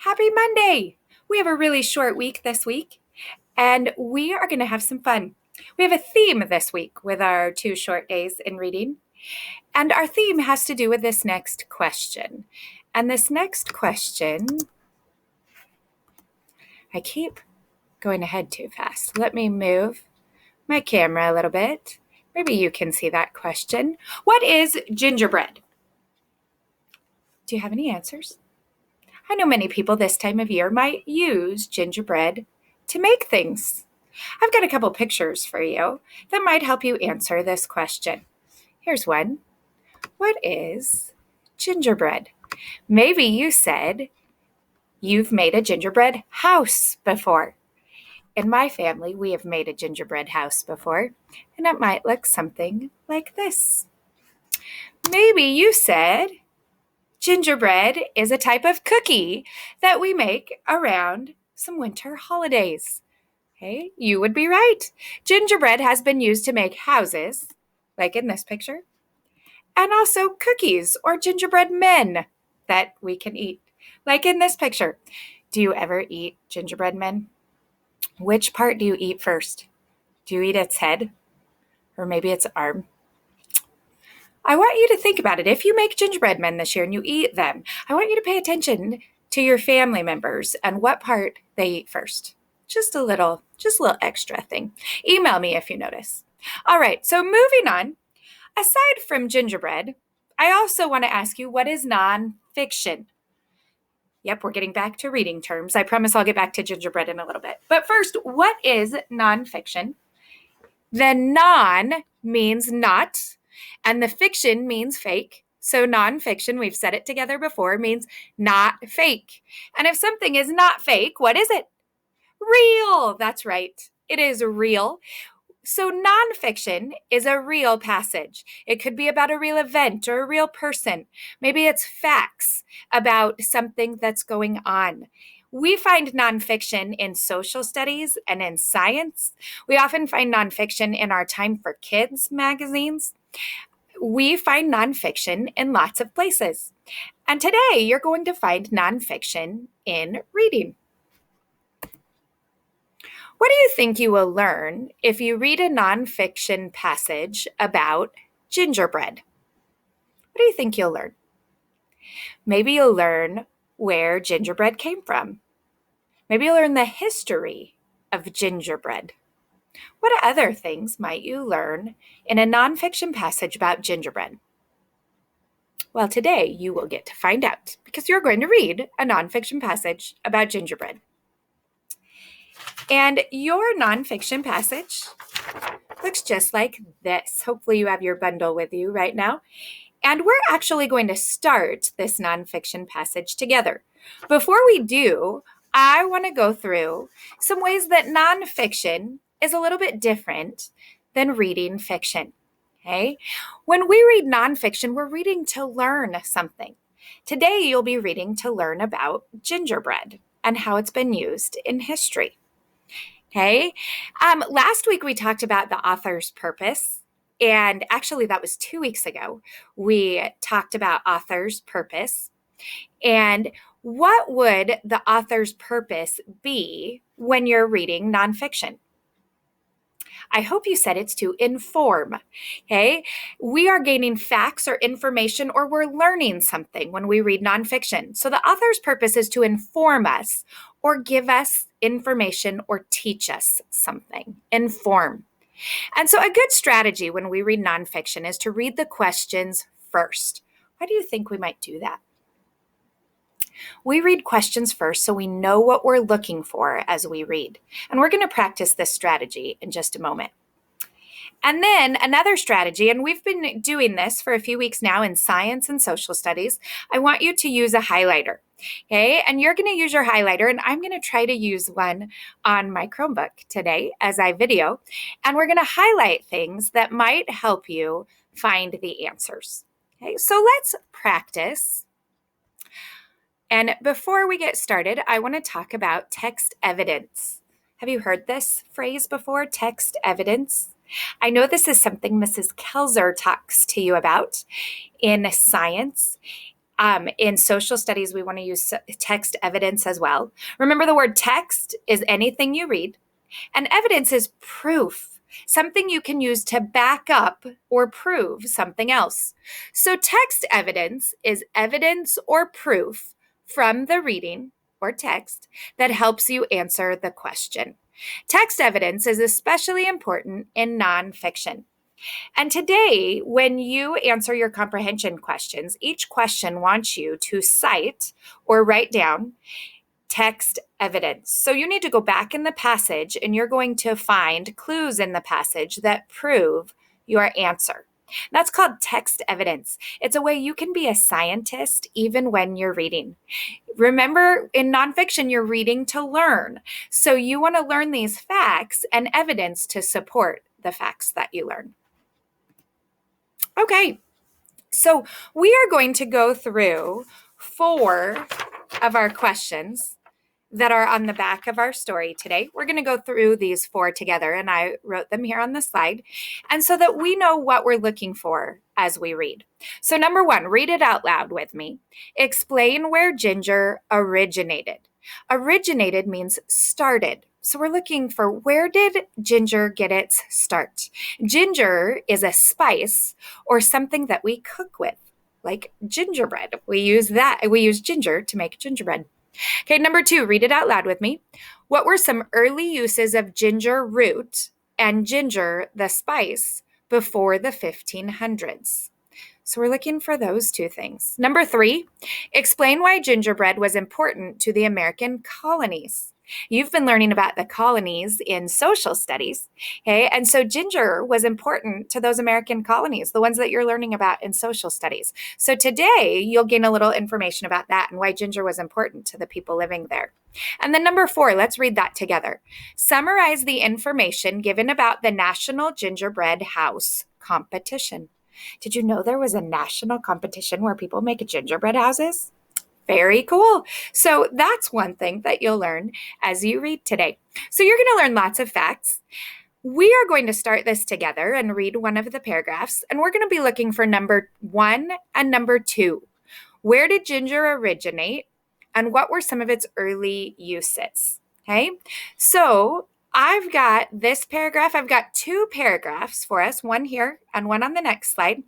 Happy Monday! We have a really short week this week, and we are going to have some fun. We have a theme this week with our 2 short days in reading, and our theme has to do with this next question. And this next question, I keep going ahead too fast. Let me move my camera a little bit. Maybe you can see that question. What is gingerbread? Do you have any answers? I know many people this time of year might use gingerbread to make things. I've got a couple pictures for you that might help you answer this question. Here's one. What is gingerbread? Maybe you said you've made a gingerbread house before. In my family, we have made a gingerbread house before, and it might look something like this. Maybe you said gingerbread is a type of cookie that we make around some winter holidays. Okay, you would be right. Gingerbread has been used to make houses, like in this picture, and also cookies or gingerbread men that we can eat, like in this picture. Do you ever eat gingerbread men? Which part do you eat first? Do you eat its head? Or maybe its arm? I want you to think about it. If you make gingerbread men this year and you eat them, I want you to pay attention to your family members and what part they eat first. Just a little extra thing. Email me if you notice. All right, so moving on. Aside from gingerbread, I also want to ask you, what is nonfiction? Yep, we're getting back to reading terms. I promise I'll get back to gingerbread in a little bit. But first, what is nonfiction? The non means not, and the fiction means fake. So nonfiction, we've said it together before, means not fake. And if something is not fake, what is it? Real. That's right. It is real. So nonfiction is a real passage. It could be about a real event or a real person. Maybe it's facts about something that's going on. We find nonfiction in social studies and in science. We often find nonfiction in our Time for Kids magazines. We find nonfiction in lots of places. And today you're going to find nonfiction in reading. What do you think you will learn if you read a nonfiction passage about gingerbread? What do you think you'll learn? Maybe you'll learn where gingerbread came from. Maybe you'll learn the history of gingerbread. What other things might you learn in a nonfiction passage about gingerbread? Well, today you will get to find out because you're going to read a nonfiction passage about gingerbread. And your nonfiction passage looks just like this. Hopefully you have your bundle with you right now. And we're actually going to start this nonfiction passage together. Before we do, I want to go through some ways that nonfiction is a little bit different than reading fiction. Okay? When we read nonfiction, we're reading to learn something. Today, you'll be reading to learn about gingerbread and how it's been used in history. Okay? Last week, we talked about the author's purpose. And actually, that was 2 weeks ago. We talked about author's purpose. And what would the author's purpose be when you're reading nonfiction? I hope you said it's to inform, okay? We are gaining facts or information, or we're learning something when we read nonfiction. So the author's purpose is to inform us or give us information or teach us something. Inform. And so a good strategy when we read nonfiction is to read the questions first. Why do you think we might do that? We read questions first so we know what we're looking for as we read. And we're going to practice this strategy in just a moment. And then another strategy, and we've been doing this for a few weeks now in science and social studies, I want you to use a highlighter. Okay, and you're going to use your highlighter, and I'm going to try to use one on my Chromebook today as I video. And we're going to highlight things that might help you find the answers. Okay, so let's practice. And before we get started, I want to talk about text evidence. Have you heard this phrase before, text evidence? I know this is something Mrs. Kelzer talks to you about in science. In social studies, we want to use text evidence as well. Remember, the word text is anything you read, and evidence is proof, something you can use to back up or prove something else. So text evidence is evidence or proof from the reading or text that helps you answer the question. Text evidence is especially important in nonfiction. And today, when you answer your comprehension questions, each question wants you to cite or write down text evidence. So you need to go back in the passage and you're going to find clues in the passage that prove your answer. That's called text evidence. It's a way you can be a scientist even when you're reading. Remember, in nonfiction, you're reading to learn. So you want to learn these facts and evidence to support the facts that you learn. Okay, so we are going to go through 4 of our questions that are on the back of our story today. We're going to go through these 4 together, and I wrote them here on the slide, and so that we know what we're looking for as we read. So number 1, read it out loud with me. Explain where ginger originated. Originated means started. So we're looking for, where did ginger get its start? Ginger is a spice or something that we cook with, like gingerbread. We use ginger to make gingerbread. Okay, number 2, read it out loud with me. What were some early uses of ginger root and ginger, the spice, before the 1500s? So we're looking for those 2 things. Number 3, explain why gingerbread was important to the American colonies. You've been learning about the colonies in social studies, okay? And so ginger was important to those American colonies, the ones that you're learning about in social studies. So today, you'll gain a little information about that and why ginger was important to the people living there. And then number 4, let's read that together. Summarize the information given about the National Gingerbread House competition. Did you know there was a national competition where people make gingerbread houses? Very cool. So that's one thing that you'll learn as you read today. So you're going to learn lots of facts. We are going to start this together and read one of the paragraphs, and we're going to be looking for number 1 and number 2. Where did ginger originate, and what were some of its early uses? Okay, so I've got this paragraph. I've got 2 paragraphs for us, one here and one on the next slide.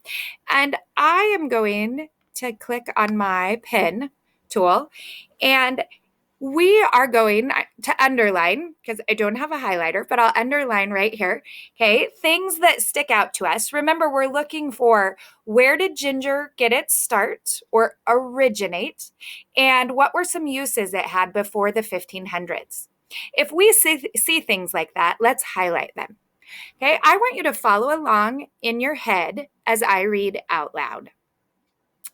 And I am going to click on my pen tool, and we are going to underline, because I don't have a highlighter, but I'll underline right here, okay, things that stick out to us. Remember, we're looking for, where did ginger get its start or originate, and what were some uses it had before the 1500s? If we see things like that, let's highlight them. Okay, I want you to follow along in your head as I read out loud.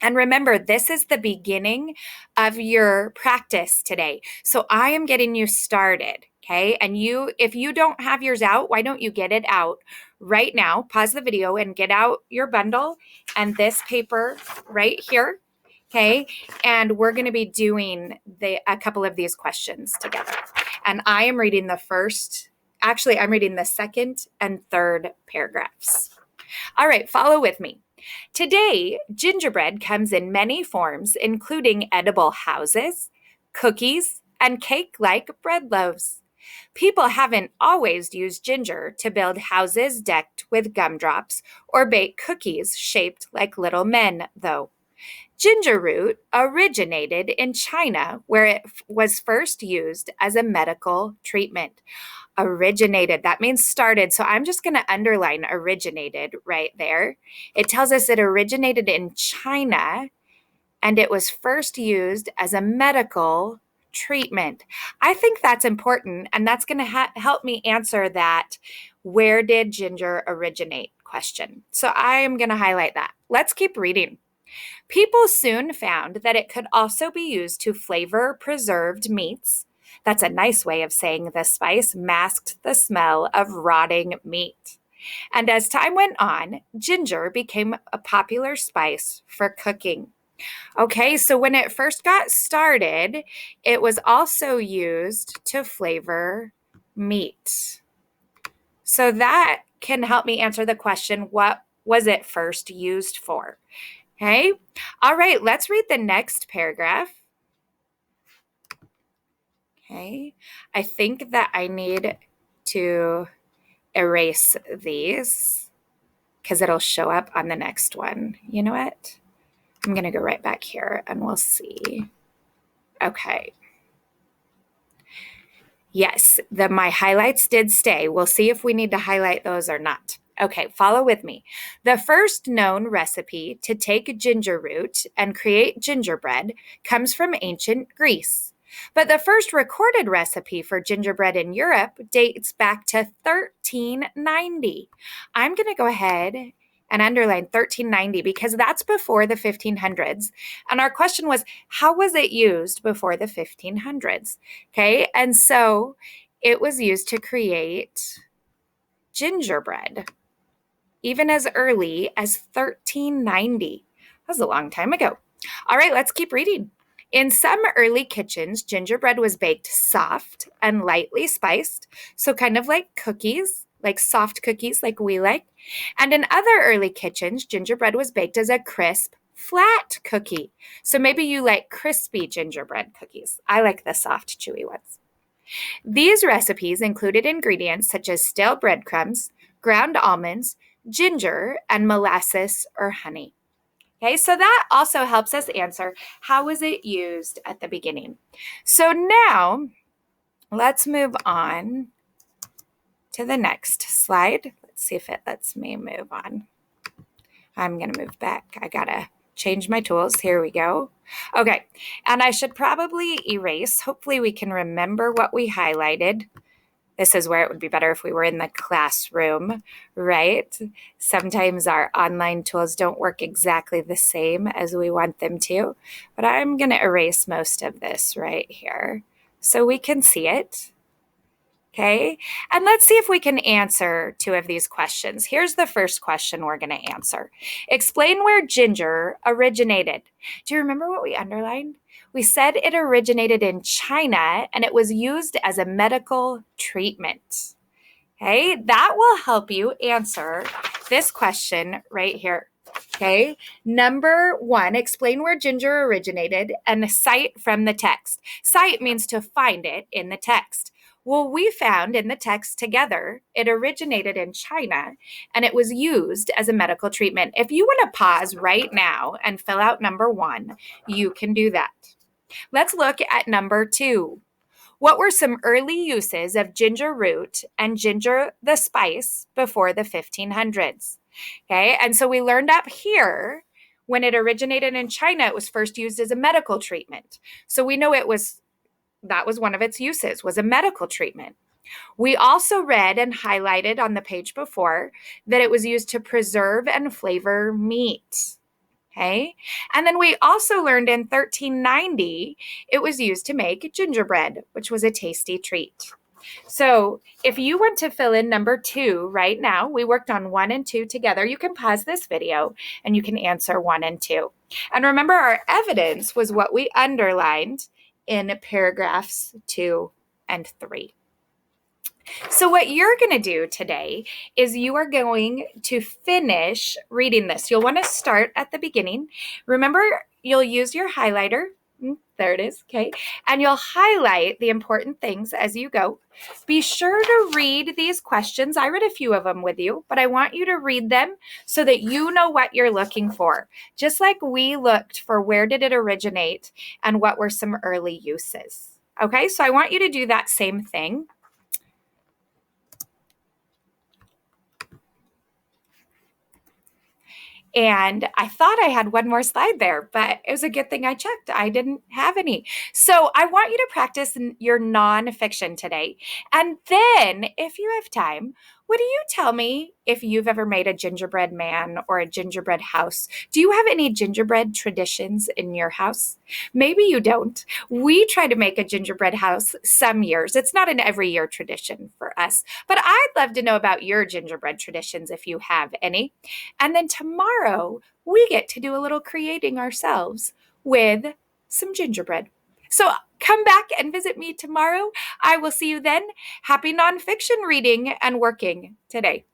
And remember, this is the beginning of your practice today. So I am getting you started, okay? And if you don't have yours out, why don't you get it out right now? Pause the video and get out your bundle and this paper right here, okay? And we're going to be doing a couple of these questions together. And I am reading I'm reading the 2nd and 3rd paragraphs. All right, follow with me. Today, gingerbread comes in many forms, including edible houses, cookies, and cake-like bread loaves. People haven't always used ginger to build houses decked with gumdrops or bake cookies shaped like little men, though. Ginger root originated in China, where it was first used as a medical treatment. Originated, that means started. So I'm just going to underline originated right there. It tells us it originated in China and it was first used as a medical treatment. I think that's important, and that's going to help me answer that where did ginger originate question. So I am going to highlight that. Let's keep reading. People soon found that it could also be used to flavor preserved meats. That's a nice way of saying the spice masked the smell of rotting meat. And as time went on, ginger became a popular spice for cooking. Okay, so when it first got started, it was also used to flavor meat. So that can help me answer the question, what was it first used for? Okay. All right, let's read the next paragraph. Okay. I think that I need to erase these because it'll show up on the next one. You know what? I'm going to go right back here and we'll see. Okay. Yes, my highlights did stay. We'll see if we need to highlight those or not. Okay, follow with me. The first known recipe to take ginger root and create gingerbread comes from ancient Greece. But the first recorded recipe for gingerbread in Europe dates back to 1390. I'm going to go ahead and underline 1390 because that's before the 1500s. And our question was, how was it used before the 1500s? Okay, and so it was used to create gingerbread even as early as 1390. That was a long time ago. All right, let's keep reading. In some early kitchens, gingerbread was baked soft and lightly spiced, so kind of like cookies, like soft cookies like we like. And in other early kitchens, gingerbread was baked as a crisp, flat cookie. So maybe you like crispy gingerbread cookies. I like the soft, chewy ones. These recipes included ingredients such as stale breadcrumbs, ground almonds, ginger, and molasses or honey. Okay, so that also helps us answer how was it used at the beginning. So now let's move on to the next slide. Let's see if it lets me move on. I'm going to move back. I got to change my tools. Here we go. Okay, and I should probably erase. Hopefully we can remember what we highlighted. This is where it would be better if we were in the classroom, right? Sometimes our online tools don't work exactly the same as we want them to, but I'm going to erase most of this right here so we can see it. Okay, and let's see if we can answer two of these questions. Here's the first question we're going to answer. Explain where ginger originated. Do you remember what we underlined? We said it originated in China and it was used as a medical treatment. Okay, that will help you answer this question right here. Okay, number one, explain where ginger originated and cite from the text. Cite means to find it in the text. Well, we found in the text together, it originated in China and it was used as a medical treatment. If you want to pause right now and fill out number one, you can do that. Let's look at number two. What were some early uses of ginger root and ginger the spice before the 1500s? Okay, and so we learned up here when it originated in China, it was first used as a medical treatment. So we know that was one of its uses, was a medical treatment. We also read and highlighted on the page before that it was used to preserve and flavor meat. Okay. And then we also learned in 1390, it was used to make gingerbread, which was a tasty treat. So if you want to fill in number two right now, we worked on one and two together. You can pause this video and you can answer one and two. And remember, our evidence was what we underlined in paragraphs 2 and 3. So what you're going to do today is you are going to finish reading this. You'll want to start at the beginning. Remember, you'll use your highlighter. There it is. Okay. And you'll highlight the important things as you go. Be sure to read these questions. I read a few of them with you, but I want you to read them so that you know what you're looking for. Just like we looked for where did it originate and what were some early uses. Okay. So I want you to do that same thing. And I thought I had one more slide there, but it was a good thing I checked. I didn't have any. So I want you to practice your nonfiction today. And then, if you have time, would you tell me if you've ever made a gingerbread man or a gingerbread house? Do you have any gingerbread traditions in your house? Maybe you don't. We try to make a gingerbread house some years. It's not an every year tradition for us, but I'd love to know about your gingerbread traditions if you have any. And then tomorrow, we get to do a little creating ourselves with some gingerbread. So come back and visit me tomorrow. I will see you then. Happy nonfiction reading and working today.